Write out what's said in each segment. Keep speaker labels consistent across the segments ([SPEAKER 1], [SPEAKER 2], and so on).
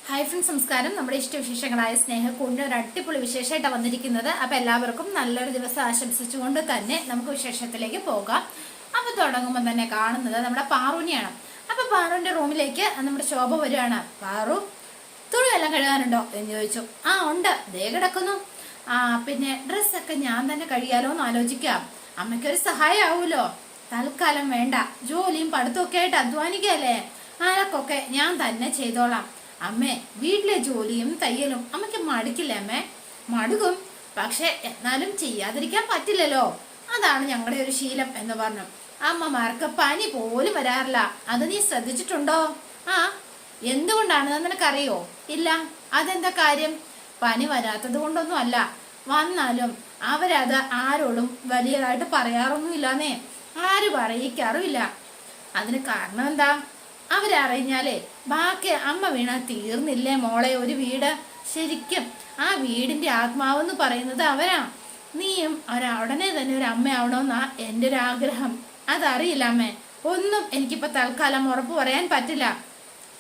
[SPEAKER 1] Hi friends, നമസ്കാരം. നമ്മുടെ ഇഷ്ടവിശേഷങ്ങളായ സ്നേഹക്കൂടിൻ്റെ ഒരു അടിപൊളി വിശേഷമായിട്ടാണ് വന്നിരിക്കുന്നത്. അപ്പം എല്ലാവർക്കും നല്ലൊരു ദിവസം ആശംസിച്ചുകൊണ്ട് തന്നെ നമുക്ക് വിശേഷത്തിലേക്ക് പോകാം. അപ്പം തുടങ്ങുമ്പോൾ തന്നെ കാണുന്നത് നമ്മുടെ പാറുവിനെയാണ്. അപ്പം പാറുവിൻ്റെ റൂമിലേക്ക് നമ്മുടെ ശോഭ വരികയാണ്. പാറു, തുണിയെല്ലാം കഴുകാനുണ്ടോ എന്ന് ചോദിച്ചു. ആ ഉണ്ട്, ദേ കിടക്കുന്നു. പിന്നെ ഡ്രസ്സൊക്കെ ഞാൻ തന്നെ കഴിയാലോ എന്ന് ആലോചിക്കാം. അമ്മയ്ക്കൊരു സഹായം ആവുമല്ലോ. തൽക്കാലം വേണ്ട, ജോലിയും പഠിത്തമൊക്കെ ആയിട്ട് അധ്വാനിക്കല്ലേ, അതൊക്കെ ഞാൻ തന്നെ ചെയ്തോളാം. അമ്മേ, വീട്ടിലെ ജോലിയും തയ്യലും അമ്മയ്ക്ക് മടുക്കില്ല അമ്മേ? മടുക്കും, പക്ഷെ എന്നാലും ചെയ്യാതിരിക്കാൻ പറ്റില്ലല്ലോ. അതാണ് ഞങ്ങളുടെ ഒരു ശീലം എന്ന് പറഞ്ഞു. അമ്മമാർക്ക് പനി പോലും വരാറില്ല, അത് നീ ശ്രദ്ധിച്ചിട്ടുണ്ടോ? ആ, എന്തുകൊണ്ടാണെന്ന് നിനക്കറിയോ? ഇല്ല. അതെന്താ കാര്യം? പനി വരാത്തത് കൊണ്ടൊന്നും അല്ല, വന്നാലും അവരത് ആരോടും വലിയതായിട്ട് പറയാറൊന്നുമില്ലാന്നേ, ആരും അറിയിക്കാറുമില്ല. അതിന് കാരണം എന്താ? അവരറിഞ്ഞാലേ ബാക്കി അമ്മ വീണാ തീർന്നില്ലേ മോളെ ഒരു വീട്. ശരിക്കും ആ വീടിന്റെ ആത്മാവെന്ന് പറയുന്നത് അവരാ. നീയും ഉടനെ തന്നെ ഒരു അമ്മയാവണമെന്നാ എൻ്റെ ഒരു ആഗ്രഹം. അതറിയില്ല അമ്മേ, ഒന്നും എനിക്കിപ്പോ തൽക്കാലം ഉറപ്പ് പറയാൻ പറ്റില്ല.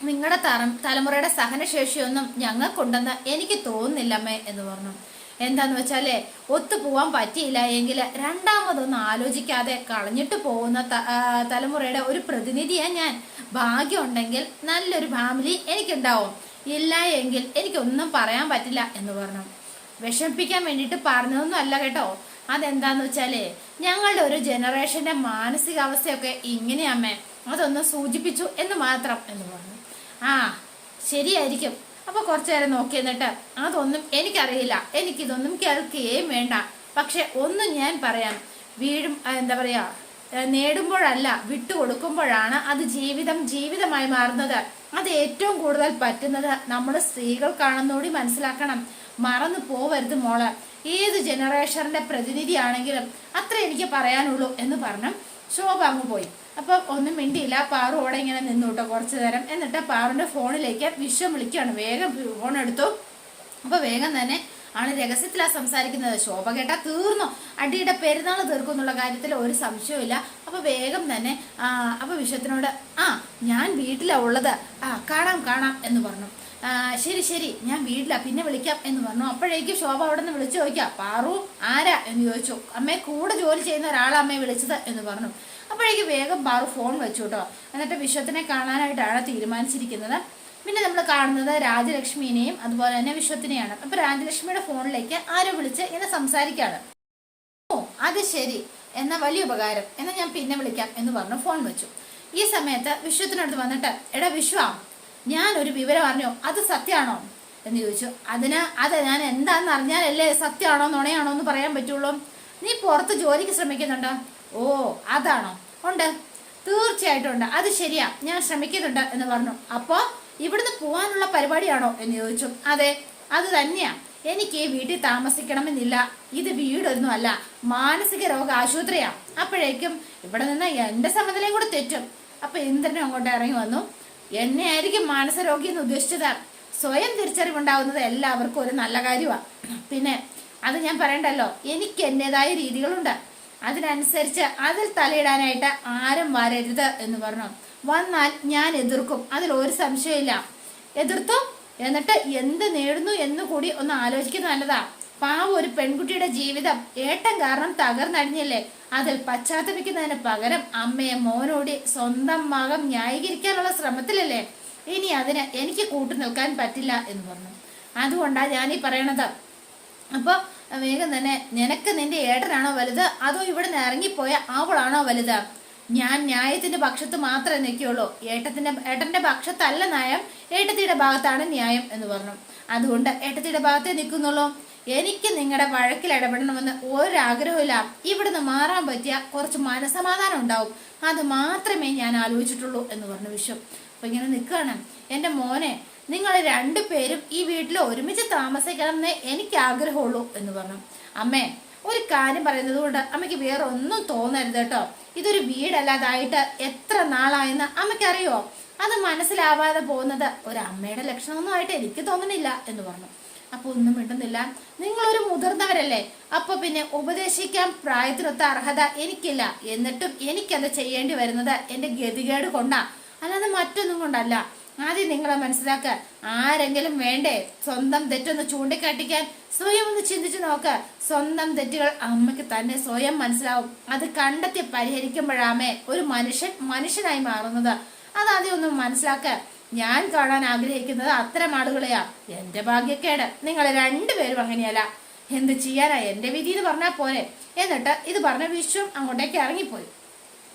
[SPEAKER 1] നിങ്ങളുടെ തലമുറയുടെ സഹനശേഷിയൊന്നും ഞങ്ങൾക്കുണ്ടെന്ന് എനിക്ക് തോന്നുന്നില്ല അമ്മേ എന്ന് പറഞ്ഞു. എന്താന്ന് വെച്ചാലേ, ഒത്തുപോവാൻ പറ്റിയില്ല എങ്കിൽ രണ്ടാമതൊന്നും ആലോചിക്കാതെ കളഞ്ഞിട്ട് പോകുന്ന തലമുറയുടെ ഒരു പ്രതിനിധിയാണ് ഞാൻ. ഭാഗ്യം ഉണ്ടെങ്കിൽ നല്ലൊരു ഫാമിലി എനിക്കുണ്ടാവും, ഇല്ല എങ്കിൽ എനിക്കൊന്നും പറയാൻ പറ്റില്ല എന്ന് പറഞ്ഞു. വിഷമിപ്പിക്കാൻ വേണ്ടിയിട്ട് പറഞ്ഞതൊന്നും അല്ല കേട്ടോ. അതെന്താന്ന് വെച്ചാലേ, ഞങ്ങളുടെ ഒരു ജനറേഷന്റെ മാനസികാവസ്ഥയൊക്കെ ഇങ്ങനെയമ്മേ, അതൊന്ന് സൂചിപ്പിച്ചു എന്ന് മാത്രം എന്ന് പറഞ്ഞു. ആ, ശരിയായിരിക്കും. അപ്പൊ കുറച്ചു നേരം നോക്കി എന്നിട്ട്, അതൊന്നും എനിക്കറിയില്ല, എനിക്കിതൊന്നും കേൾക്കുകയും വേണ്ട. പക്ഷെ ഒന്നും ഞാൻ പറയാം, വീടും എന്താ പറയാ, നേടുമ്പോഴല്ല വിട്ടുകൊടുക്കുമ്പോഴാണ് അത് ജീവിതമായി മാറുന്നത്. അത് ഏറ്റവും കൂടുതൽ പറ്റുന്നത് നമ്മുടെ സ്ത്രീകൾക്കാണെന്നുകൂടി മനസ്സിലാക്കണം. മറന്നു പോവരുത് മോള്. ഏത് ജനറേഷന്റെ പ്രതിനിധിയാണെങ്കിലും അത്ര എനിക്ക് പറയാനുള്ളൂ എന്ന് പറഞ്ഞു ശോഭ അങ്ങ് പോയി. അപ്പൊ ഒന്നും മിണ്ടിയില്ല. പാറു ഓടെ ഇങ്ങനെ നിന്നുട്ടോ കുറച്ചു നേരം. എന്നിട്ട് പാറുവിന്റെ ഫോണിലേക്ക് വിശ്വം വിളിക്കുകയാണ്. വേഗം ഫോൺ എടുത്തു. അപ്പൊ വേഗം തന്നെ ആണ് രഹസ്യത്തിലാ സംസാരിക്കുന്നത്. ശോഭ കേട്ടാ തീർന്നു, അടിയുടെ പെരുന്നാൾ തീർക്കും എന്നുള്ള കാര്യത്തിൽ ഒരു സംശയവും. അപ്പൊ വേഗം തന്നെ അപ്പൊ വിശ്വത്തിനോട്, ഞാൻ വീട്ടിലാ ഉള്ളത്, കാണാം എന്ന് പറഞ്ഞു. ശരി, ഞാൻ വീട്ടിലാ, പിന്നെ വിളിക്കാം എന്ന് പറഞ്ഞു. അപ്പോഴേക്കും ശോഭ അവിടെ നിന്ന് വിളിച്ചു ചോദിക്കാം, പാറു ആരാ എന്ന് ചോദിച്ചു. അമ്മയെ കൂടെ ജോലി ചെയ്യുന്ന ഒരാളെ അമ്മയെ വിളിച്ചത് എന്ന് പറഞ്ഞു. അപ്പോഴേക്കും വേഗം പാറു ഫോൺ വെച്ചു കേട്ടോ. എന്നിട്ട് വിശ്വത്തിനെ കാണാനായിട്ടാണ് തീരുമാനിച്ചിരിക്കുന്നത്. പിന്നെ നമ്മൾ കാണുന്നത് രാജലക്ഷ്മിനെയും അതുപോലെ തന്നെ വിശ്വത്തിനെയാണ്. അപ്പൊ രാജലക്ഷ്മിയുടെ ഫോണിലേക്ക് ആരോ വിളിച്ച് ഇങ്ങനെ സംസാരിക്കാണ്. ഓ, അത് ശരി, എന്നാ വലിയ ഉപകാരം, എന്നാ ഞാൻ പിന്നെ വിളിക്കാം എന്ന് പറഞ്ഞു ഫോൺ വെച്ചു. ഈ സമയത്ത് വിശ്വത്തിനടുത്ത് വന്നിട്ട്, എടാ വിശ്വ, ഞാൻ ഒരു വിവരം അറിഞ്ഞോ, അത് സത്യമാണോ എന്ന് ചോദിച്ചു. അത് ഞാൻ എന്താന്ന് അറിഞ്ഞാലല്ലേ സത്യമാണോ നുണയാണോ എന്ന് പറയാൻ പറ്റുള്ളൂ. നീ പുറത്ത് ജോലിക്ക് ശ്രമിക്കുന്നുണ്ടോ? ഓ, അതാണോ? ഉണ്ട്, തീർച്ചയായിട്ടും ഉണ്ട്, അത് ശരിയാ, ഞാൻ ശ്രമിക്കുന്നുണ്ട് എന്ന് പറഞ്ഞു. അപ്പോ ഇവിടുന്ന് പോവാനുള്ള പരിപാടിയാണോ എന്ന് ചോദിച്ചു. അതെ, അത് തന്നെയാ. എനിക്ക് ഈ വീട്ടിൽ താമസിക്കണമെന്നില്ല. ഇത് വീടൊന്നും അല്ല, മാനസിക രോഗ ആശുപത്രിയാ. അപ്പോഴേക്കും ഇവിടെ നിന്ന് എന്റെ സമനിലയും കൂടെ തെറ്റും. അപ്പൊ ഇന്ദ്രനും അങ്ങോട്ട് ഇറങ്ങി വന്നു. എന്നെ ആയിരിക്കും മാനസരോഗി എന്ന് ഉദ്ദേശിച്ചത്. സ്വയം തിരിച്ചറിവുണ്ടാവുന്നത് എല്ലാവർക്കും ഒരു നല്ല കാര്യമാണ്. പിന്നെ അത് ഞാൻ പറയണ്ടല്ലോ, എനിക്ക് എന്റേതായ രീതികളുണ്ട്. അതിനനുസരിച്ച് അതിൽ തലയിടാനായിട്ട് ആരും വരരുത് എന്ന് പറഞ്ഞു. വന്നാൽ ഞാൻ എതിർക്കും, അതിൽ ഒരു സംശയമില്ല. എതിർത്തും എന്നിട്ട് എന്ത് നേടുന്നു എന്ന് കൂടി ഒന്ന് ആലോചിക്കുന്നത് നല്ലതാ. പാവം ഒരു പെൺകുട്ടിയുടെ ജീവിതം ഏട്ടൻ കാരണം തകർന്നടിഞ്ഞില്ലേ, അതിൽ പശ്ചാത്തപിക്കുന്നതിന് പകരം അമ്മയെ മോനോടി സ്വന്തം മകം ന്യായീകരിക്കാനുള്ള ശ്രമത്തിലല്ലേ. ഇനി അതിന് എനിക്ക് കൂട്ടു നിൽക്കാൻ പറ്റില്ല എന്ന് പറഞ്ഞു. അതുകൊണ്ടാണ് ഞാനീ പറയണത്. അപ്പൊ വേഗം തന്നെ, നിനക്ക് നിന്റെ ഏട്ടനാണോ വലുത്, അതോ ഇവിടെ നിന്ന് ഇറങ്ങിപ്പോയ അവളാണോ വലുത്? ഞാൻ ന്യായത്തിന്റെ പക്ഷത്ത് മാത്രമേ നിൽക്കുള്ളൂ. ഏട്ടന്റെ പക്ഷത്തല്ല ന്യായം, ഏട്ടത്തിയുടെ ഭാഗത്താണ് ന്യായം എന്ന് പറഞ്ഞു. അതുകൊണ്ട് ഏട്ടത്തിയുടെ ഭാഗത്തേ നിൽക്കുന്നുള്ളൂ. എനിക്ക് നിങ്ങളുടെ വഴക്കിൽ ഇടപെടണമെന്ന് ഒരാഗ്രഹമില്ല. ഇവിടുന്ന് മാറാൻ പറ്റിയ കുറച്ച് മനസമാധാനം ഉണ്ടാവും, അത് മാത്രമേ ഞാൻ ആലോചിച്ചിട്ടുള്ളൂ എന്ന് പറഞ്ഞു വിശ്വം. അപ്പൊ ഇങ്ങനെ നിൽക്കുകയാണ്. എന്റെ മോനെ, നിങ്ങൾ രണ്ടുപേരും ഈ വീട്ടിൽ ഒരുമിച്ച് താമസിക്കണം എന്നേ എനിക്ക് ആഗ്രഹമുള്ളൂ എന്ന് പറഞ്ഞു. അമ്മേ, ഒരു കാര്യം പറയുന്നത് കൊണ്ട് അമ്മയ്ക്ക് വേറെ ഒന്നും തോന്നരുത് കേട്ടോ. ഇതൊരു വീടല്ലാതായിട്ട് എത്ര നാളായെന്ന് അമ്മയ്ക്കറിയോ? അത് മനസ്സിലാവാതെ പോകുന്നത് ഒരു അമ്മയുടെ ലക്ഷണമൊന്നും ആയിട്ട് എനിക്ക് തോന്നുന്നില്ല എന്ന് പറഞ്ഞു. അപ്പൊ ഒന്നും മിണ്ടുന്നില്ല. നിങ്ങളൊരു മുതിർന്നവരല്ലേ, അപ്പൊ പിന്നെ ഉപദേശിക്കാൻ പ്രായത്തിനൊത്ത അർഹത എനിക്കില്ല. എന്നിട്ടും എനിക്കത് ചെയ്യേണ്ടി വരുന്നത് എന്റെ ഗതികേട് കൊണ്ടാ, അല്ലാതെ മറ്റൊന്നും കൊണ്ടല്ല. ആദ്യം നിങ്ങളെ മനസ്സിലാക്കുക. ആരെങ്കിലും വേണ്ടേ സ്വന്തം തെറ്റൊന്ന് ചൂണ്ടിക്കാട്ടിക്കാൻ? സ്വയം ഒന്ന് ചിന്തിച്ചു നോക്ക. സ്വന്തം തെറ്റുകൾ അമ്മയ്ക്ക് തന്നെ സ്വയം മനസ്സിലാവും. അത് കണ്ടെത്തി പരിഹരിക്കുമ്പോഴാമേ ഒരു മനുഷ്യനായി മാറുന്നത്. അതാദ്യം ഒന്ന് മനസ്സിലാക്ക. ഞാൻ കാണാൻ ആഗ്രഹിക്കുന്നത് അത്തരം ആളുകളെയാ. എന്റെ ഭാഗ്യക്കേട് നിങ്ങൾ രണ്ടുപേരും അങ്ങനെയല്ല. എന്ത് ചെയ്യാനാ, എന്റെ വിധി എന്ന് പറഞ്ഞാൽ പോരെ. എന്നിട്ട് ഇത് പറഞ്ഞ വിശ്വം അങ്ങോട്ടേക്ക് ഇറങ്ങിപ്പോയി.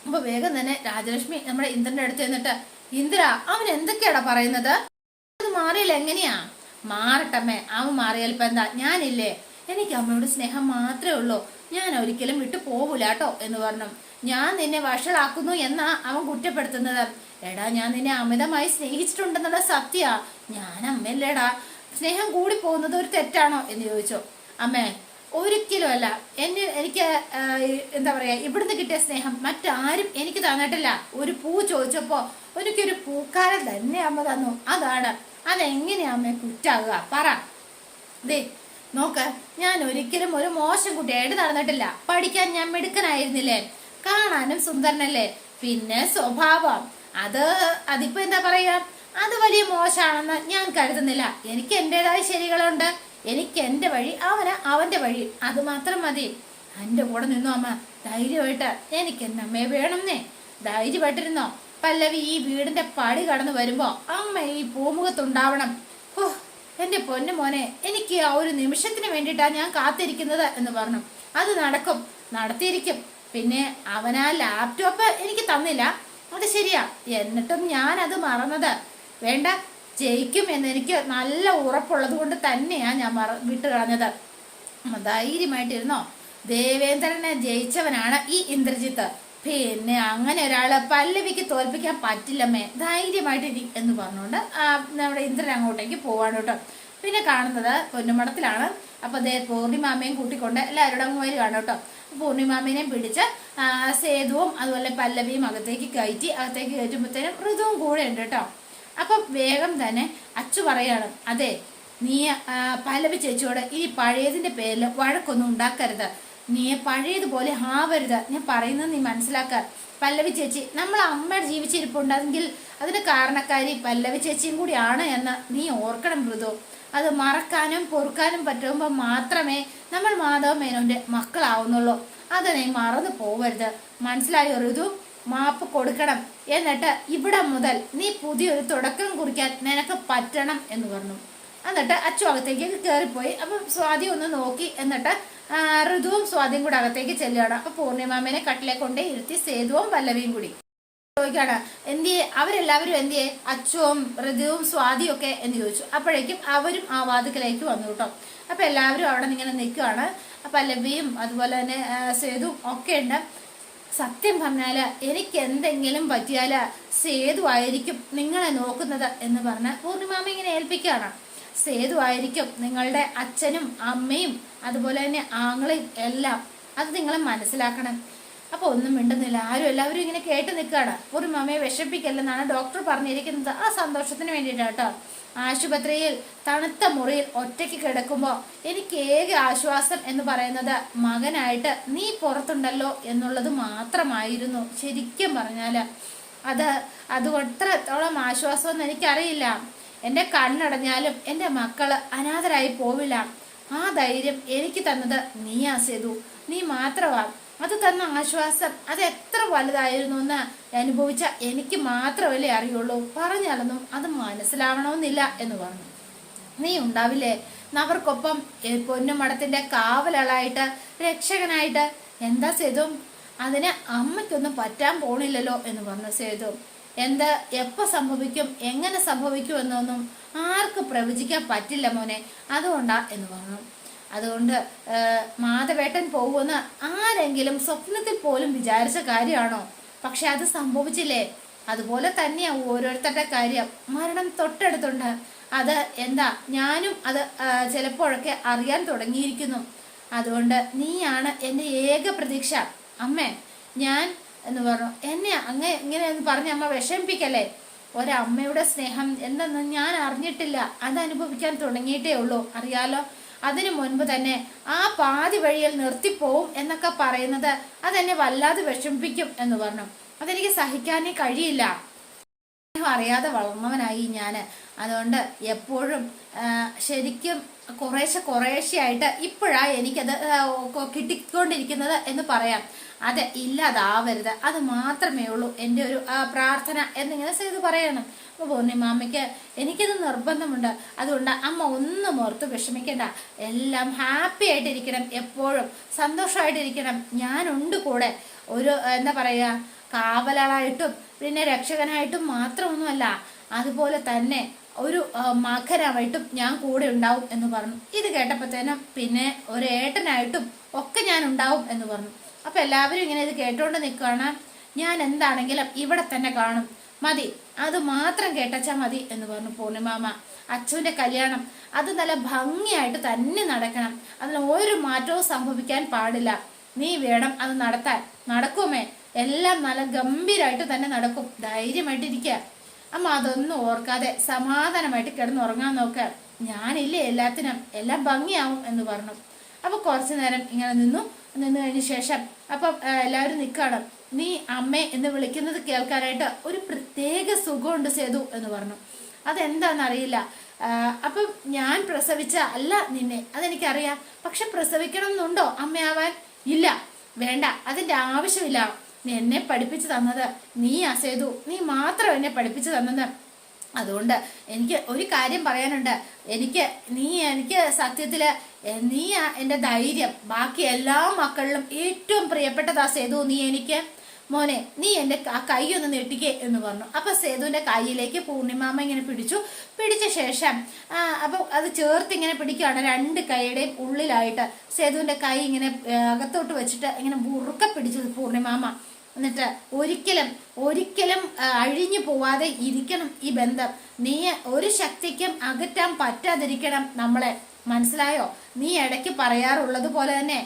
[SPEAKER 1] അപ്പൊ വേഗം തന്നെ രാജലക്ഷ്മി നമ്മുടെ ഇന്ദ്രന്റെ അടുത്ത് എന്നിട്ട്, ഇന്ദ്ര, അവൻ എന്തൊക്കെയാടാ പറയുന്നത്? അത് മാറിയില്ല, എങ്ങനെയാ? മാറട്ടമ്മേ, അവൻ മാറിയാൽ ഇപ്പൊ എന്താ? ഞാനില്ലേ, എനിക്ക് അമ്മയോട് സ്നേഹം മാത്രമേ ഉള്ളൂ. ഞാൻ ഒരിക്കലും വിട്ടു പോകൂല കേട്ടോ എന്ന് പറഞ്ഞു. ഞാൻ നിന്നെ വഷളാക്കുന്നു എന്നാ അവൻ കുറ്റപ്പെടുത്തുന്നത്. എടാ, ഞാൻ നിന്നെ അമിതമായി സ്നേഹിച്ചിട്ടുണ്ടെന്നുള്ള സത്യ. ഞാൻ അമ്മയല്ലേടാ. സ്നേഹം കൂടി പോകുന്നത് ഒരു തെറ്റാണോ എന്ന് ചോദിച്ചു. അമ്മേ, ഒരിക്കലും അല്ല. എനിക്ക് എന്താ പറയാ, ഇവിടുന്ന് കിട്ടിയ സ്നേഹം മറ്റാരും എനിക്ക് തന്നിട്ടില്ല. ഒരു പൂ ചോദിച്ചപ്പോ എനിക്കൊരു പൂക്കാരൻ തന്നെ അമ്മ തന്നു. അതെങ്ങനെയാ അമ്മ കുറ്റാകുക? പറ. ദേ നോക്ക്, ഞാൻ ഒരിക്കലും ഒരു മോശം കുട്ടിയായിട്ട് നടന്നിട്ടില്ല. പഠിക്കാൻ ഞാൻ മിടുക്കനായിരുന്നില്ലേ? കാണാനും സുന്ദരനല്ലേ? പിന്നെ സ്വഭാവം, അതിപ്പോ എന്താ പറയാ, അത് വലിയ മോശമാണെന്ന് ഞാൻ കരുതുന്നില്ല. എനിക്ക് എന്റേതായ ശരികളുണ്ട്. എനിക്ക് എന്റെ വഴി, അവന്റെ വഴി. അത് മാത്രം മതി. എന്റെ കൂടെ നിന്നോ അമ്മ, ധൈര്യമായിട്ട്. എനിക്ക് എന്റെ അമ്മയെ വേണമെന്നേ. ധൈര്യമായിട്ടിരുന്നോ. പല്ലവി ഈ വീടിന്റെ പടി കടന്നു വരുമ്പോ അമ്മ ഈ പൂമുഖത്തുണ്ടാവണം. ഓ എന്റെ പൊന്നു മോനെ, എനിക്ക് ആ ഒരു നിമിഷത്തിന് വേണ്ടിയിട്ടാ ഞാൻ കാത്തിരിക്കുന്നത് എന്ന് പറഞ്ഞു. അത് നടക്കും, നടത്തിയിരിക്കും. പിന്നെ അവനാ ലാപ്ടോപ്പ് എനിക്ക് തന്നില്ല, അത് ശരിയാ. എന്നിട്ടും ഞാൻ അത് മറന്നത്. വേണ്ട, ജയിക്കും എന്ന് എനിക്ക് നല്ല ഉറപ്പുള്ളത് കൊണ്ട് തന്നെയാ ഞാൻ വിട്ടു കളഞ്ഞത്. ധൈര്യമായിട്ടിരുന്നോ. ദേവേന്ദ്രനെ ജയിച്ചവനാണ് ഈ ഇന്ദ്രജിത്ത്. പിന്നെ അങ്ങനെ ഒരാള് പല്ലവിക്ക് തോൽപ്പിക്കാൻ പറ്റില്ലമ്മേ. ധൈര്യമായിട്ടിരി എന്ന് പറഞ്ഞുകൊണ്ട് നമ്മുടെ ഇന്ദ്രൻ അങ്ങോട്ടേക്ക് പോവാണ് കേട്ടോ. പിന്നെ കാണുന്നത് പൊന്നുമടത്തിലാണ്. അപ്പൊ പൂർണിമാമയും കൂട്ടിക്കൊണ്ട് എല്ലാവരുടെ അങ്ങ് വരികയാണ് കേട്ടോ. പൂർണിമാമേനെയും പിടിച്ച് സേതുവും അതുപോലെ പല്ലവിയും അകത്തേക്ക് കയറ്റുമ്പോഴത്തേനും ഋതുവും കൂടെ ഉണ്ട് കേട്ടോ. അപ്പൊ വേഗം തന്നെ അച്ചു പറയാണ്, അതെ നീ പല്ലവി ചേച്ചിയോട് ഈ പഴയതിന്റെ പേരിൽ വഴക്കൊന്നും ഉണ്ടാക്കരുത്. നീ പഴയതുപോലെ ആവരുത്. ഞാൻ പറയുന്നത് നീ മനസ്സിലാക്ക. പല്ലവി ചേച്ചി നമ്മൾ അമ്മ ജീവിച്ചിരിപ്പുണ്ടെങ്കിൽ അതിന് കാരണക്കാരി പല്ലവി ചേച്ചിയും കൂടിയാണ് എന്ന് നീ ഓർക്കണം മൃദു. അത് മറക്കാനും പൊറുക്കാനും പറ്റുമ്പോൾ മാത്രമേ നമ്മൾ മാധവ മേനോന്റെ മക്കളാവുന്നുള്ളൂ. അത് നീ മറന്നു പോവരുത്. മനസ്സിലായോ ഋതു? മാപ്പ് കൊടുക്കണം. എന്നിട്ട് ഇവിടെ മുതൽ നീ പുതിയൊരു തുടക്കം കുറിക്കാൻ നിനക്ക് പറ്റണം എന്ന് പറഞ്ഞു. എന്നിട്ട് അച്ചു അകത്തേക്ക് കയറിപ്പോയി. അപ്പൊ സ്വാതി ഒന്ന് നോക്കി. എന്നിട്ട് ഋതുവും സ്വാതിയും കൂടെ അകത്തേക്ക് ചെല്ലുകയാണ്. അപ്പൊ പൂർണിമാമേനെ കട്ടിലെ കൊണ്ടേ ഇരുത്തി സേതുവും പല്ലവിയും കൂടി ചോദിക്കാണ്, എന്തിയെ അവരെല്ലാവരും, എന്തിയെ അച്ചുവും ഋതുവും സ്വാതിയും ഒക്കെ എന്ന് ചോദിച്ചു. അപ്പോഴേക്കും അവരും ആ വാതിക്കലേക്ക് വന്നു കേട്ടോ. അപ്പൊ എല്ലാവരും അവിടെ ഇങ്ങനെ നിൽക്കുകയാണ്. പല്ലവിയും അതുപോലെ തന്നെ സേതുവും ഒക്കെ ഉണ്ട്. സത്യം പറഞ്ഞാല് എനിക്ക് എന്തെങ്കിലും പറ്റിയാല് സേതു ആയിരിക്കും നിങ്ങളെ നോക്കുന്നത് എന്ന് പറഞ്ഞ് പൂർണിമാമ ഇങ്ങനെ ഏൽപ്പിക്കുകയാണ്. സേതു ആയിരിക്കും നിങ്ങളുടെ അച്ഛനും അമ്മയും അതുപോലെ തന്നെ ആങ്ങളെയും എല്ലാം. അത് നിങ്ങൾ മനസ്സിലാക്കണം. അപ്പൊ ഒന്നും മിണ്ടുന്നില്ല. എല്ലാവരും ഇങ്ങനെ കേട്ട് നിൽക്കുകയാണ്. പൂർണിമാമയെ വിഷമിപ്പിക്കല്ലെന്നാണ് ഡോക്ടർ പറഞ്ഞിരിക്കുന്നത്. ആ സന്തോഷത്തിന് വേണ്ടിയിട്ടാട്ടോ. ആശുപത്രിയിൽ തണുത്ത മുറിയിൽ ഒറ്റയ്ക്ക് കിടക്കുമ്പോൾ എനിക്ക് ഏക ആശ്വാസം എന്ന് പറയുന്നത് മകനായിട്ട് നീ പുറത്തുണ്ടല്ലോ എന്നുള്ളത് മാത്രമായിരുന്നു. ശരിക്കും പറഞ്ഞാല് അത് എത്രത്തോളം ആശ്വാസമെന്ന് എനിക്കറിയില്ല. എൻ്റെ കണ്ണടഞ്ഞാലും എൻ്റെ മക്കള് അനാഥരായി പോവില്ല. ആ ധൈര്യം എനിക്ക് തന്നത് നീയാ സേതു. നീ മാത്രമാ. അത് തന്ന ആശ്വാസം അത് എത്ര വലുതായിരുന്നു എന്ന് അനുഭവിച്ച എനിക്ക് മാത്രമല്ലേ അറിയുള്ളൂ. പറഞ്ഞാലൊന്നും അത് മനസ്സിലാവണമെന്നില്ല എന്ന് പറഞ്ഞു. നീ ഉണ്ടാവില്ലേ അവർക്കൊപ്പം പൊന്നുമടത്തിന്റെ കാവലാളായിട്ട് രക്ഷകനായിട്ട്? എന്താ സേതു, അതിന് അമ്മയ്ക്കൊന്നും പറ്റാൻ പോണില്ലല്ലോ എന്ന് പറഞ്ഞു സേതു. എന്ത് എപ്പോൾ സംഭവിക്കും എങ്ങനെ സംഭവിക്കും എന്നൊന്നും ആർക്ക് പ്രവചിക്കാൻ പറ്റില്ല മോനെ, അതുകൊണ്ടാ എന്ന് പറഞ്ഞു. അതുകൊണ്ട് മാധവേട്ടൻ പോകുമെന്ന് ആരെങ്കിലും സ്വപ്നത്തിൽ പോലും വിചാരിച്ച കാര്യമാണോ? പക്ഷെ അത് സംഭവിച്ചില്ലേ? അതുപോലെ തന്നെയാ ഓരോരുത്തരുടെ കാര്യം. മരണം തൊട്ടടുത്തുണ്ട്. അത് എന്താ, ഞാനും അത് ചിലപ്പോഴൊക്കെ അറിയാൻ തുടങ്ങിയിരിക്കുന്നു. അതുകൊണ്ട് നീയാണ് എൻ്റെ ഏക പ്രതീക്ഷ. അമ്മേ ഞാൻ എന്ന് പറഞ്ഞു. എന്നെ ഇങ്ങനെ എന്ന് പറഞ്ഞ് അമ്മ വിഷമിപ്പിക്കല്ലേ. ഒരമ്മയുടെ സ്നേഹം എന്തെന്ന് ഞാൻ അറിഞ്ഞിട്ടില്ല. അത് അനുഭവിക്കാൻ തുടങ്ങിയിട്ടേ ഉള്ളൂ. അറിയാലോ, അതിനു മുൻപ് തന്നെ ആ പാതി വഴിയിൽ നിർത്തിപ്പോവും എന്നൊക്കെ പറയുന്നത് അതെന്നെ വല്ലാതെ വിഷമിപ്പിക്കും എന്ന് പറഞ്ഞു. അതെനിക്ക് സഹിക്കാനേ കഴിയില്ല. സ്നേഹം അറിയാതെ വളർന്നവനായി ഞാൻ. അതുകൊണ്ട് എപ്പോഴും ശരിക്കും കുറേശ്ശെ ഇപ്പോഴാണ് എനിക്കത് കിട്ടിക്കൊണ്ടിരിക്കുന്നത് എന്ന് പറയാം. അത് ഇല്ലാതാവരുത്, അത് മാത്രമേ ഉള്ളൂ എൻ്റെ ഒരു പ്രാർത്ഥന എന്നിങ്ങനെ സേതു പറയണം. അപ്പോൾ പൂർണിമാമയ്ക്ക് എനിക്കത് നിർബന്ധമുണ്ട്. അതുകൊണ്ട് അമ്മ ഒന്നും ഓർത്ത് വിഷമിക്കേണ്ട, എല്ലാം ഹാപ്പി ആയിട്ടിരിക്കണം, എപ്പോഴും സന്തോഷമായിട്ടിരിക്കണം. ഞാനുണ്ട് കൂടെ. ഒരു എന്താ പറയുക, കാവലാളായിട്ടും പിന്നെ രക്ഷകനായിട്ടും മാത്രമൊന്നുമല്ല, അതുപോലെ തന്നെ ഒരു മകനായിട്ടും ഞാൻ കൂടെ ഉണ്ടാവും എന്ന് പറഞ്ഞു. ഇത് കേട്ടപ്പോഴത്തേനും പിന്നെ ഒരു ഏട്ടനായിട്ടും ഒക്കെ ഞാൻ ഉണ്ടാവും എന്ന് പറഞ്ഞു. അപ്പൊ എല്ലാവരും ഇങ്ങനെ ഇത് കേട്ടോണ്ട് നിൽക്കുകയാണ്. ഞാൻ എന്താണെങ്കിലും ഇവിടെ തന്നെ കാണും, മതി, അത് മാത്രം കേട്ടച്ചാ മതി എന്ന് പറഞ്ഞു പൂർണിമാമ. അച്ഛൻ്റെ കല്യാണം അത് നല്ല ഭംഗിയായിട്ട് തന്നെ നടക്കണം, അതിന് ഒരു മാറ്റവും സംഭവിക്കാൻ പാടില്ല. നീ വേണം അത് നടത്താൻ. നടക്കുമേ, എല്ലാം നല്ല ഗംഭീരമായിട്ട് തന്നെ നടക്കും, ധൈര്യമായിട്ടിരിക്കുക. അമ്മ അതൊന്നും ഓർക്കാതെ സമാധാനമായിട്ട് കിടന്നുറങ്ങാൻ നോക്കുക, ഞാനില്ലേ എല്ലാത്തിനും, എല്ലാം ഭംഗിയാവും എന്ന് പറഞ്ഞു. അപ്പൊ കുറച്ചു നേരം ഇങ്ങനെ നിന്ന് കഴിഞ്ഞ ശേഷം അപ്പം എല്ലാവരും നിൽക്കണം. നീ അമ്മേ എന്ന് വിളിക്കുന്നത് കേൾക്കാനായിട്ട് ഒരു പ്രത്യേക സുഖമുണ്ട് സേതു എന്ന് പറഞ്ഞു. അതെന്താണെന്നറിയില്ല. അപ്പം ഞാൻ പ്രസവിച്ച അല്ല നിന്നെ, അതെനിക്കറിയാം. പക്ഷെ പ്രസവിക്കണം എന്നുണ്ടോ അമ്മയാവാൻ? ഇല്ല, വേണ്ട, അതിന്റെ ആവശ്യമില്ല. നീ എന്നെ പഠിപ്പിച്ചു തന്നത് നീയാ സേതു, നീ മാത്രം എന്നെ പഠിപ്പിച്ചു തന്നത്. അതുകൊണ്ട് എനിക്ക് ഒരു കാര്യം പറയാനുണ്ട്. എനിക്ക് സത്യത്തില് നീയാ എൻ്റെ ധൈര്യം. ബാക്കി എല്ലാ മക്കളിലും ഏറ്റവും പ്രിയപ്പെട്ടതാ സേതു നീ എനിക്ക്. മോനെ, നീ എൻ്റെ ആ കൈ ഒന്ന് നെട്ടിക്കേ എന്ന് പറഞ്ഞു. അപ്പൊ സേതുവിന്റെ കൈയിലേക്ക് പൂർണിമാമ ഇങ്ങനെ പിടിച്ച ശേഷം അപ്പൊ അത് ചേർത്ത് ഇങ്ങനെ പിടിക്കുകയാണ്, രണ്ട് കൈയുടെയും ഉള്ളിലായിട്ട് സേതുവിന്റെ കൈ ഇങ്ങനെ അകത്തോട്ട് വെച്ചിട്ട് ഇങ്ങനെ മുറുക്കെ പിടിച്ചത് പൂർണിമാമ. എന്നിട്ട് ഒരിക്കലും അഴിഞ്ഞു പോവാതെ ഇരിക്കണം ഈ ബന്ധം. നീ ഒരു ശക്തിക്കും അകറ്റാൻ പറ്റാതിരിക്കണം നമ്മളെ, മനസ്സിലായോ? നീ ഇടയ്ക്ക് പറയാറുള്ളത് പോലെ തന്നെ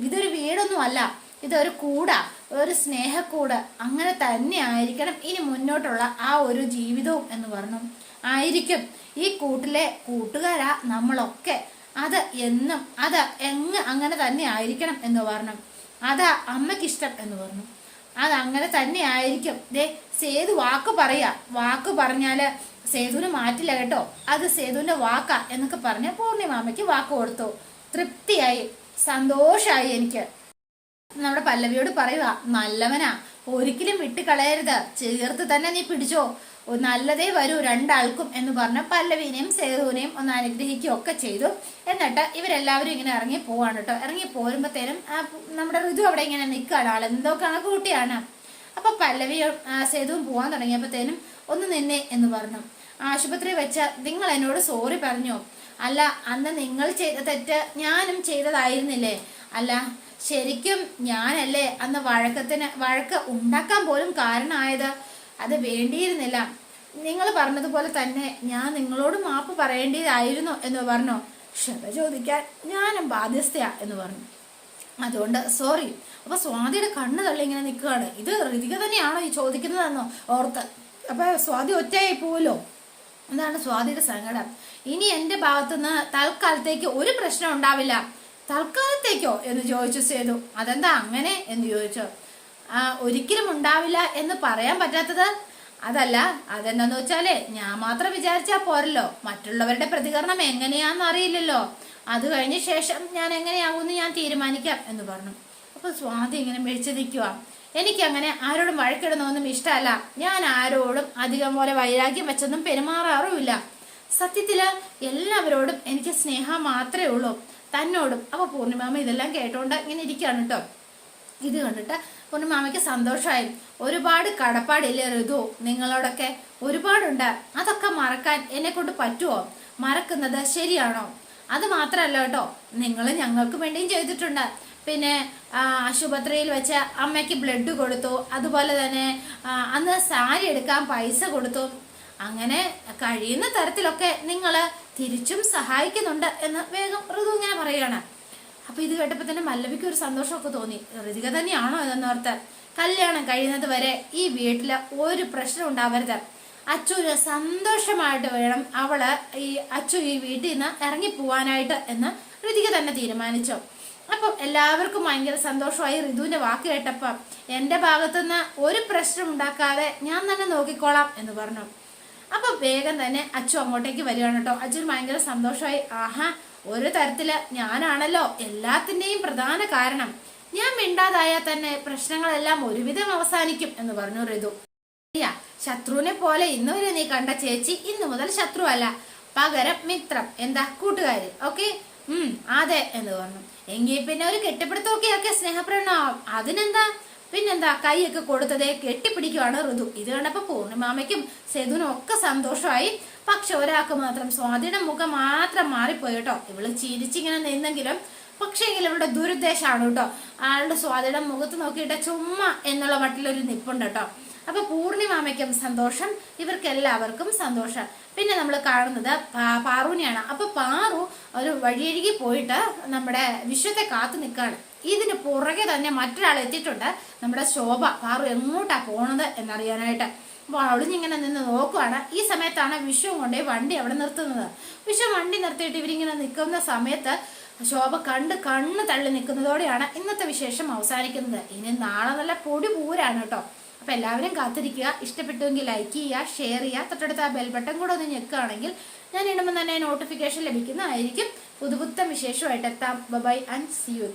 [SPEAKER 1] ഇതൊരു വീടൊന്നും അല്ല, ഇതൊരു കൂടാ, ഒരു സ്നേഹക്കൂട്. അങ്ങനെ തന്നെ ആയിരിക്കണം ഇനി മുന്നോട്ടുള്ള ആ ഒരു ജീവിതവും എന്ന് പറഞ്ഞു. ആയിരിക്കും, ഈ കൂട്ടിലെ കൂട്ടുകാരാ നമ്മളൊക്കെ, അത് എന്നും അങ്ങനെ തന്നെ ആയിരിക്കണം എന്ന് പറഞ്ഞു. അതാ അമ്മയ്ക്കിഷ്ടം എന്ന് പറഞ്ഞു. അതങ്ങനെ തന്നെ ആയിരിക്കും. സേതു വാക്ക് പറഞ്ഞാല് സേതുവിന് മാറ്റില്ല കേട്ടോ, അത് സേതുവിന്റെ വാക്കാ എന്നൊക്കെ പറഞ്ഞ് പൂർണിമാമയ്ക്ക് വാക്ക് കൊടുത്തു. തൃപ്തിയായി, സന്തോഷായി. എനിക്ക് നമ്മുടെ പല്ലവിയോട് പറയുക, നല്ലവനാ, ഒരിക്കലും വിട്ടുകളയരുത്, ചേർത്ത് തന്നെ നീ പിടിച്ചോ, നല്ലതേ വരൂ രണ്ടാൾക്കും എന്ന് പറഞ്ഞ് പല്ലവിനെയും സേതുവിനെയും ഒന്ന് അനുഗ്രഹിക്കുകയൊക്കെ ചെയ്തു. എന്നിട്ട് ഇവരെല്ലാവരും ഇങ്ങനെ ഇറങ്ങി പോവാണ് കേട്ടോ. ഇറങ്ങി പോരുമ്പോഴത്തേനും നമ്മുടെ ഋതു അവിടെ ഇങ്ങനെ നിൽക്കുകയാണ്, ആളെന്തോ കണക്കുകൂട്ടിയാണ്. അപ്പൊ പല്ലവിയും സേതുവും പോവാൻ തുടങ്ങിയപ്പോഴത്തേനും ഒന്ന് നിന്നെ എന്ന് പറഞ്ഞു. ആശുപത്രി വെച്ച് നിങ്ങൾ എന്നോട് സോറി പറഞ്ഞു. അല്ല, അന്ന് നിങ്ങൾ ചെയ്ത തെറ്റ് ഞാനും ചെയ്തതായിരുന്നില്ലേ? അല്ല, ശരിക്കും ഞാനല്ലേ അന്ന് വഴക്ക് ഉണ്ടാക്കാൻ പോലും കാരണമായത്? അത് വേണ്ടിയിരുന്നില്ല. നിങ്ങൾ പറഞ്ഞതുപോലെ തന്നെ ഞാൻ നിങ്ങളോട് മാപ്പ് പറയേണ്ടതായിരുന്നു എന്ന് പറഞ്ഞു. ക്ഷമ ചോദിക്കാൻ ഞാനും ബാധ്യസ്ഥയാ എന്ന് പറഞ്ഞു. അതുകൊണ്ട് സോറി. അപ്പൊ സ്വാതിയുടെ കണ്ണ് തള്ളി ഇങ്ങനെ നിൽക്കുകയാണ്. ഇത് ഋതിക തന്നെയാണോ ഈ ചോദിക്കുന്നതെന്നോ ഓർത്ത്. അപ്പൊ സ്വാതി ഒറ്റയായി പോവല്ലോ. എന്താണ് സ്വാതിയുടെ സങ്കടം? ഇനി എന്റെ ഭാഗത്തുനിന്ന് തൽക്കാലത്തേക്ക് ഒരു പ്രശ്നം ഉണ്ടാവില്ല. തൽക്കാലത്തേക്കോ എന്ന് ചോദിച്ചു സേതു. അതെന്താ അങ്ങനെ എന്ന് ചോദിച്ചു. ഒരിക്കലും ഉണ്ടാവില്ല എന്ന് പറയാൻ പറ്റാത്തത്? അതല്ല, അതെന്താന്ന് വെച്ചാലേ ഞാൻ മാത്രം വിചാരിച്ചാ പോരല്ലോ, മറ്റുള്ളവരുടെ പ്രതികരണം എങ്ങനെയാന്ന് അറിയില്ലല്ലോ. അത് കഴിഞ്ഞ ശേഷം ഞാൻ എങ്ങനെയാകുമെന്ന് ഞാൻ തീരുമാനിക്കാം എന്ന് പറഞ്ഞു. അപ്പൊ സ്വാതി ഇങ്ങനെ മിഴിച്ചു നിൽക്കുക. എനിക്കങ്ങനെ ആരോടും വഴക്കിടുന്നൊന്നും ഇഷ്ടമല്ല. ഞാൻ ആരോടും അധികം പോലെ വൈരാഗ്യം വെച്ചൊന്നും പെരുമാറാറുമില്ല. സത്യത്തില് എല്ലാവരോടും എനിക്ക് സ്നേഹം മാത്രമേ ഉള്ളൂ, തന്നോടും. അപ്പൊ പൂർണിമാമ ഇതെല്ലാം കേട്ടോണ്ട് ഇങ്ങനെ ഇരിക്കുകയാണ് കേട്ടോ. ഇത് കണ്ടിട്ട് പൂർണിമാമയ്ക്ക് സന്തോഷമായി. ഒരുപാട് കടപ്പാടില്ലേ ഋതു നിങ്ങളോടൊക്കെ? ഒരുപാടുണ്ട്. അതൊക്കെ മറക്കാൻ എന്നെ കൊണ്ട് പറ്റുമോ? മറക്കുന്നത് ശരിയാണോ? അത് മാത്രമല്ല കേട്ടോ, നിങ്ങൾ ഞങ്ങൾക്ക് വേണ്ടിയും ചെയ്തിട്ടുണ്ട്. പിന്നെ ആശുപത്രിയിൽ വെച്ച് അമ്മയ്ക്ക് ബ്ലഡ് കൊടുത്തു, അതുപോലെ തന്നെ അന്ന് സാരി എടുക്കാൻ പൈസ കൊടുത്തു. അങ്ങനെ കഴിയുന്ന തരത്തിലൊക്കെ നിങ്ങൾ തിരിച്ചും സഹായിക്കുന്നുണ്ട് എന്ന് വേഗം ഋതു ഇങ്ങനെ പറയുകയാണ്. അപ്പൊ ഇത് കേട്ടപ്പോ തന്നെ മല്ലവിക്ക് ഒരു സന്തോഷമൊക്കെ തോന്നി. ഋതിക തന്നെയാണോ ഇതെന്നോർത്ത്. കല്യാണം കഴിയുന്നത് വരെ ഈ വീട്ടില് ഒരു പ്രശ്നം ഉണ്ടാവരുത്, അച്ചുവിന് സന്തോഷമായിട്ട് വേണം ഈ അച്ചു ഈ വീട്ടിൽ നിന്ന് ഇറങ്ങി പോവാനായിട്ട് എന്ന് ഋതിക തന്നെ തീരുമാനിച്ചു. അപ്പം എല്ലാവർക്കും ഭയങ്കര സന്തോഷമായി ഋതുവിന്റെ വാക്ക് കേട്ടപ്പം. എന്റെ ഭാഗത്തുനിന്ന് ഒരു പ്രശ്നം ഉണ്ടാക്കാതെ ഞാൻ തന്നെ നോക്കിക്കോളാം എന്ന് പറഞ്ഞു. അപ്പൊ വേഗം തന്നെ അച്ചു അങ്ങോട്ടേക്ക് വരികയാണ് കേട്ടോ. അച്ഛന് ഭയങ്കര സന്തോഷമായി. ആഹാ, ഒരു തരത്തില് ഞാനാണല്ലോ എല്ലാത്തിന്റെയും പ്രധാന കാരണം. ഞാൻ മിണ്ടാതായാൽ തന്നെ പ്രശ്നങ്ങളെല്ലാം ഒരുവിധം അവസാനിക്കും എന്ന് പറഞ്ഞു ഋതു. ശത്രുവിനെ പോലെ ഇന്നുവരെ നീ കണ്ട ചേച്ചി ഇന്നു മുതൽ ശത്രു അല്ല, പകരം മിത്രം, എന്താ കൂട്ടുകാര്. ഓക്കെ, അതെ എന്ന് പറഞ്ഞു. എങ്കിൽ പിന്നെ ഒരു കെട്ടിപ്പിടുത്തമൊക്കെ സ്നേഹപ്രണാവും, അതിനെന്താ. പിന്നെന്താ, കൈയൊക്കെ കൊടുത്തതേ കെട്ടിപ്പിടിക്കുവാണ് ഋതു. ഇത് കണ്ടപ്പോ പൂർണിമാമയ്ക്കും സേതുവിനും ഒക്കെ സന്തോഷമായി. പക്ഷെ ഒരാൾക്ക് മാത്രം, സ്വാതിയുടെ മുഖം മാത്രം മാറിപ്പോയി കേട്ടോ. ഇവള് ചിരിച്ചിങ്ങനെ നിന്നെങ്കിലും പക്ഷേങ്കിൽ ഇവളുടെ ദുരുദ്ദേശമാണ് കേട്ടോ. ആളുടെ സ്വാതിയുടെ മുഖത്ത് നോക്കിയിട്ട് ചുമ്മാ എന്നുള്ള മട്ടിലൊരു നിപ്പുണ്ട് കേട്ടോ. അപ്പൊ പൂർണിമാമയ്ക്കും സന്തോഷം, ഇവർക്ക് എല്ലാവർക്കും സന്തോഷം. പിന്നെ നമ്മൾ കാണുന്നത് പാറുവിനെയാണ്. അപ്പൊ പാറു ഒരു വഴിയരികി പോയിട്ട് നമ്മുടെ വിശ്വത്തെ കാത്തു നിൽക്കുകയാണ്. ഇതിന് പുറകെ തന്നെ മറ്റൊരാൾ എത്തിയിട്ടുണ്ട്, നമ്മുടെ ശോഭ. പാറു എങ്ങോട്ടാ പോണത് എന്നറിയാനായിട്ട്. അപ്പോൾ അവളിഞ്ഞിങ്ങനെ നിന്ന് നോക്കുവാണ്. ഈ സമയത്താണ് വിശ്വം കൊണ്ടേ വണ്ടി അവിടെ നിർത്തുന്നത്. വിശ്വം വണ്ടി നിർത്തിയിട്ട് ഇവരിങ്ങനെ നിൽക്കുന്ന സമയത്ത് ശോഭ കണ്ണ് തള്ളി നിൽക്കുന്നതോടെയാണ് ഇന്നത്തെ വിശേഷം അവസാനിക്കുന്നത്. ഇനി നാളെ നല്ല പൊടി പൂരാണ് കേട്ടോ. അപ്പൊ എല്ലാവരും കാത്തിരിക്കുക. ഇഷ്ടപ്പെട്ടുവെങ്കിൽ ലൈക്ക് ചെയ്യുക, ഷെയർ ചെയ്യുക, തൊട്ടടുത്ത ആ ബെൽ ബട്ടൺ കൂടെ ഒന്ന് ഞെക്കുകയാണെങ്കിൽ ഞാൻ ഇടുമ്പോൾ തന്നെ നോട്ടിഫിക്കേഷൻ ലഭിക്കുന്നതായിരിക്കും. പുതുപുത്തൻ വിശേഷമായിട്ട് എത്താം. Bye and see U.